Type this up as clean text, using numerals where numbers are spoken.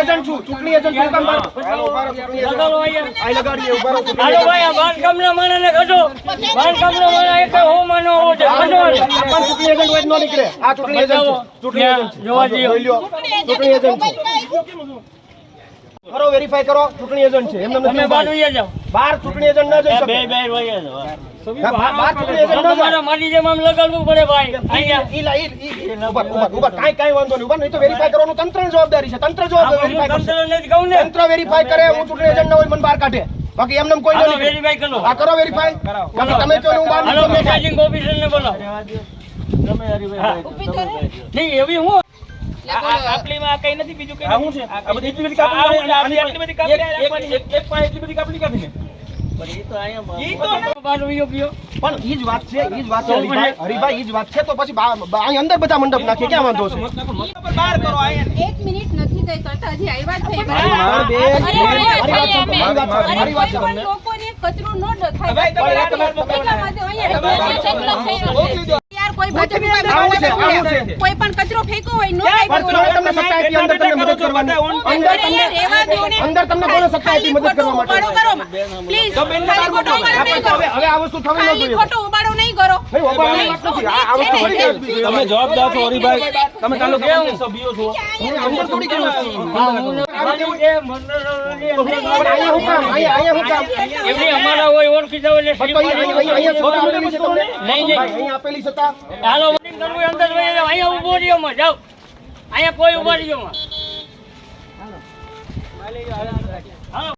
Agent છું, ચૂંટણી agent છું. કામ બાર હાલો ઉભા રહો, ચૂંટણી એજન્ટ આઈ લગાડીએ ઉભા રહો. હાલો ભાઈ આ બાંધકામના માણસને કાઢો. બાંધકામના માણસ એક હો માનો હોવો છે. કાઢો. આપણ ચૂંટણી એજન્ટ હોય તો ન નીકળે. આ ચૂંટણી એજન્ટ છે, ચૂંટણી એજન્ટ છે. જોવા દો. ચૂંટણી એજન્ટ છે. કરો વેરીફાઈ કરો, ચૂંટણી એજન્ટ છે. એમને તમે બહાર વહી જાઓ. બાર ચૂંટણી એજન્ટ ન જઈ શકે. બે વહી જાઓ. બાર ચૂંટણી એજન્ટ ન જાય. તમારા મારી જેમ આમ લગાડવું પડે ભાઈ. અહીંયા ઉભા કાંઈ વાંધો નહીં. ઉભા નહીં તો વેરીફાઈ કરવાનું તંત્રની જવાબદારી છે. તંત્ર જવાબદારી હું વેરીફાઈ તંત્ર નથી કહું ને. તંત્ર વેરીફાઈ કરે. હું ચૂંટણી એજન્ટ ન હોય મને બહાર કાઢે. બાકી એમને કોઈ હાલો નહીં. વેરીફાઈ કરો. આ કરો વેરીફાઈ. બાકી તમે કહો ને હું બહાર હાલો નીકળું. પ્રિસાઇડિંગ ઓફિસરને બોલાવો. નહીં એવી હું કાપલીમાં કઈ નથી બીજું કઈ શું છે? આ બધી એટલી બધી કાપલી આટલી બધી કાપલી રાખવાની. એક પાસે એટલી બધી કાપલી કાપીને બહાર વહી ગયો. પણ ઈ જ વાત છે, ઈ જ વાત છે હરીભાઈ, ઈ જ વાત છે. તો પછી અહીં અંદર બધા મંડપ નાખીએ, ક્યાં વાંધો છે? બહાર કરો આયા. 1 મિનિટ નથી થઈ કરતા હજી આવ્યા છે. મારી વાત છે તમને. લોકોને કચરો ન ડખાય. ભાઈ તમે રાત બાર એટલા માટે અહીંયા યાર કોઈ ભાજપી કોઈ પણ કચરો ફેંકો હોય નો તમને સત્તા આપી અંદર તમને મદદ કરવાની. અંદર તમને કોને સત્તા આપી મદદ કરવા માટે? પ્લીઝ ખાલી ખોટો ઉબાડો નહીં કરો. હવે આ વસ્તુ થવી ન ખાલી જોઈએ. ખોટો ઉબાડો નહીં કરો. ભાઈ ઓબાળવાની વાત નથી. આ વસ્તુ ફરી જાય. તમે જવાબદાર છો હરીભાઈ. તમે કાલો કેમ સભ્યો છો? અંદર થોડી કેવું છે? અહીંયા અહીંયા હું કામ? અહીંયા હું કામ? એમની અમારા હોય ઓળખી જાવ એટલે પણ તો અહીંયા છોકરા આપેલી છે તમને? નહીં. અહીંયા આપેલી છતાં હાલો વોટિંગ કરવું અંદર વહી જાઓ. અહીંયા ઉભો રહ્યો માં જાઓ. અહીંયા કોઈ ઉભા રહ્યો માં હાલો